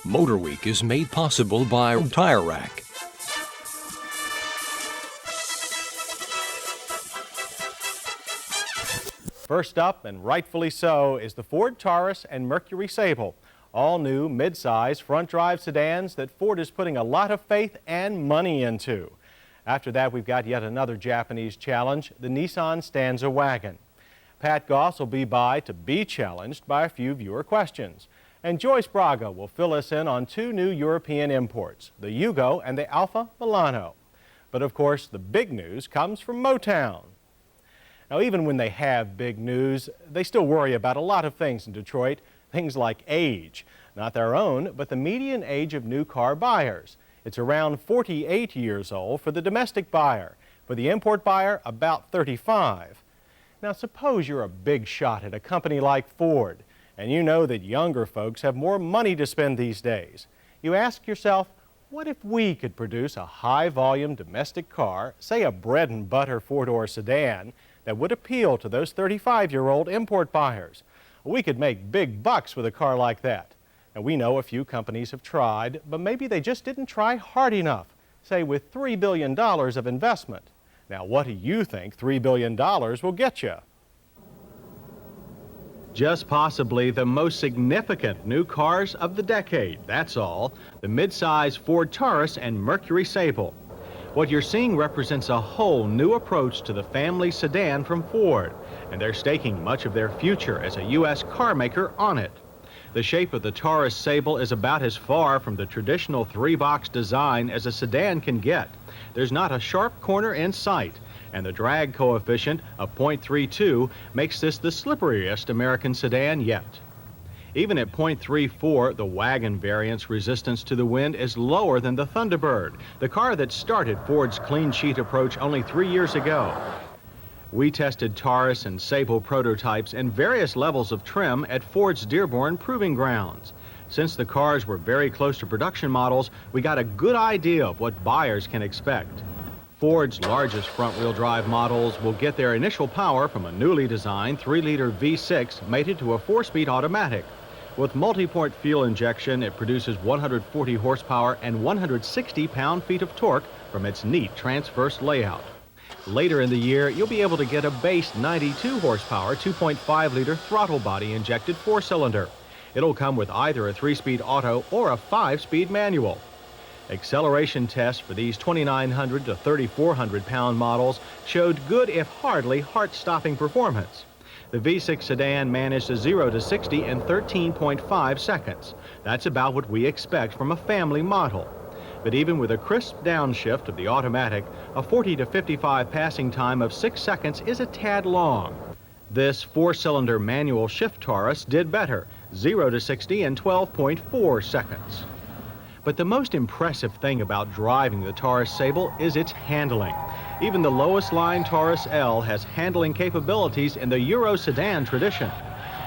MotorWeek is made possible by Tire Rack. First up, and rightfully so, is the Ford Taurus and Mercury Sable. All new mid-size front-drive sedans that Ford is putting a lot of faith and money into. After that, we've got yet another Japanese challenge, the Nissan Stanza wagon. Pat Goss will be by to be challenged by a few viewer questions. And Joyce Braga will fill us in on two new European imports, the Yugo and the Alfa Milano. But of course, the big news comes from Motown. Now, even when they have big news, they still worry about a lot of things in Detroit, things like age. Not their own, but the median age of new car buyers. It's around 48 years old for the domestic buyer. For the import buyer, about 35. Now, suppose you're a big shot at a company like Ford, and you know that younger folks have more money to spend these days. You ask yourself, what if we could produce a high-volume domestic car, say a bread-and-butter four-door sedan, that would appeal to those 35-year-old import buyers? We could make big bucks with a car like that. And we know a few companies have tried, but maybe they just didn't try hard enough, say with $3 billion of investment. Now, what do you think $3 billion will get you? Just possibly the most significant new cars of the decade, that's all. The mid-size Ford Taurus and Mercury Sable. What you're seeing represents a whole new approach to the family sedan from Ford, and they're staking much of their future as a U.S. car maker on it. The shape of the Taurus Sable is about as far from the traditional three-box design as a sedan can get. There's not a sharp corner in sight, and the drag coefficient of 0.32 makes this the slipperiest American sedan yet. Even at 0.34, the wagon variant's resistance to the wind is lower than the Thunderbird, the car that started Ford's clean sheet approach only 3 years ago. We tested Taurus and Sable prototypes in various levels of trim at Ford's Dearborn Proving Grounds. Since the cars were very close to production models, we got a good idea of what buyers can expect. Ford's largest front-wheel drive models will get their initial power from a newly designed 3-liter V6 mated to a 4-speed automatic. With multi-point fuel injection, it produces 140 horsepower and 160 pound-feet of torque from its neat transverse layout. Later in the year, you'll be able to get a base 92 horsepower, 2.5-liter throttle body injected 4-cylinder. It'll come with either a 3-speed auto or a 5-speed manual. Acceleration tests for these 2,900 to 3,400 pound models showed good, if hardly heart-stopping performance. The V6 sedan managed a 0 to 60 in 13.5 seconds. That's about what we expect from a family model. But even with a crisp downshift of the automatic, a 40 to 55 passing time of 6 seconds is a tad long. This 4-cylinder manual shift Taurus did better, 0 to 60 in 12.4 seconds. But the most impressive thing about driving the Taurus Sable is its handling. Even the lowest line Taurus L has handling capabilities in the Euro sedan tradition.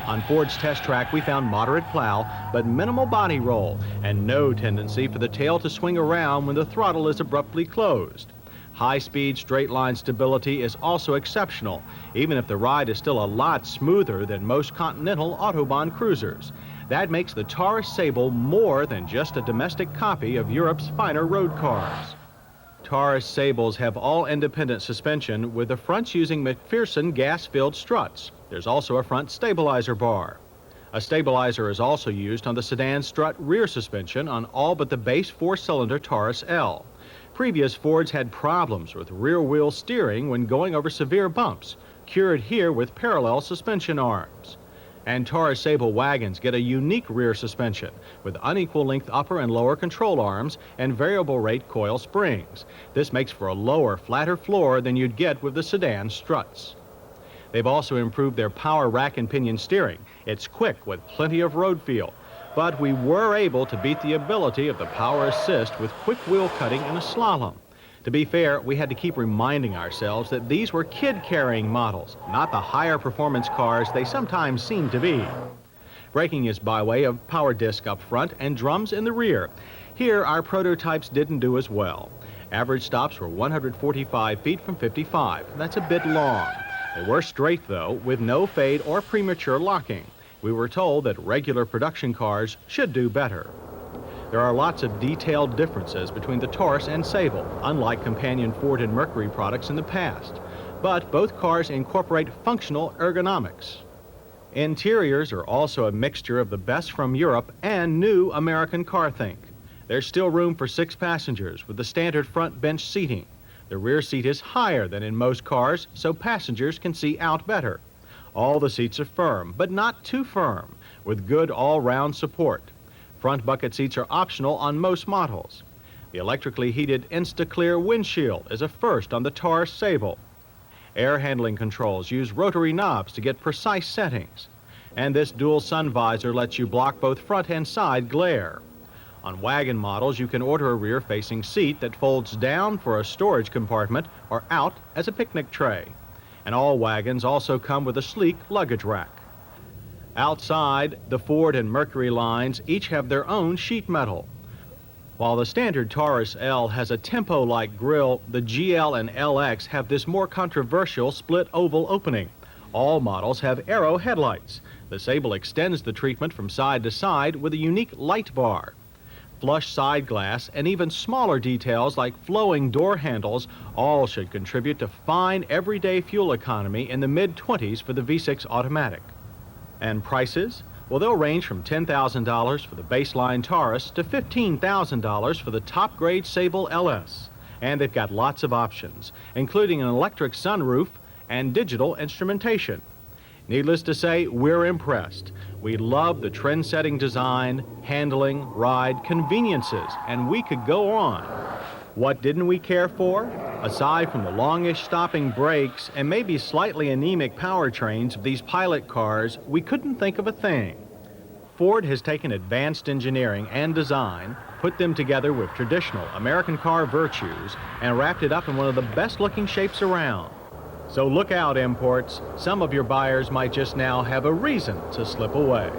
On Ford's test track, we found moderate plow, but minimal body roll, and no tendency for the tail to swing around when the throttle is abruptly closed. High-speed straight-line stability is also exceptional, even if the ride is still a lot smoother than most Continental Autobahn cruisers. That makes the Taurus Sable more than just a domestic copy of Europe's finer road cars. Taurus Sables have all-independent suspension, with the fronts using McPherson gas-filled struts. There's also a front stabilizer bar. A stabilizer is also used on the sedan strut rear suspension on all but the base 4-cylinder Taurus L. Previous Fords had problems with rear-wheel steering when going over severe bumps, cured here with parallel suspension arms. And Taurus Sable wagons get a unique rear suspension with unequal length upper and lower control arms and variable rate coil springs. This makes for a lower, flatter floor than you'd get with the sedan struts. They've also improved their power rack and pinion steering. It's quick with plenty of road feel. But we were able to beat the ability of the power assist with quick wheel cutting in a slalom. To be fair, we had to keep reminding ourselves that these were kid-carrying models, not the higher performance cars they sometimes seem to be. Braking is by way of power disc up front and drums in the rear. Here, our prototypes didn't do as well. Average stops were 145 feet from 55. That's a bit long. They were straight, though, with no fade or premature locking. We were told that regular production cars should do better. There are lots of detailed differences between the Taurus and Sable, unlike companion Ford and Mercury products in the past. But both cars incorporate functional ergonomics. Interiors are also a mixture of the best from Europe and new American car think. There's still room for 6 passengers with the standard front bench seating. The rear seat is higher than in most cars, so passengers can see out better. All the seats are firm, but not too firm, with good all-round support. Front bucket seats are optional on most models. The electrically heated Insta-Clear windshield is a first on the Taurus Sable. Air handling controls use rotary knobs to get precise settings. And this dual sun visor lets you block both front and side glare. On wagon models, you can order a rear-facing seat that folds down for a storage compartment or out as a picnic tray. And all wagons also come with a sleek luggage rack. Outside, the Ford and Mercury lines each have their own sheet metal. While the standard Taurus L has a tempo-like grille, the GL and LX have this more controversial split oval opening. All models have arrow headlights. The Sable extends the treatment from side to side with a unique light bar. Flush side glass and even smaller details like flowing door handles all should contribute to fine everyday fuel economy in the mid-20s for the V6 automatic. And prices? Well, they'll range from $10,000 for the baseline Taurus to $15,000 for the top-grade Sable LS. And they've got lots of options, including an electric sunroof and digital instrumentation. Needless to say, we're impressed. We love the trend-setting design, handling, ride, conveniences, and we could go on. What didn't we care for? Aside from the longish stopping brakes and maybe slightly anemic powertrains of these pilot cars, we couldn't think of a thing. Ford has taken advanced engineering and design, put them together with traditional American car virtues, and wrapped it up in one of the best-looking shapes around. So look out, imports. Some of your buyers might just now have a reason to slip away.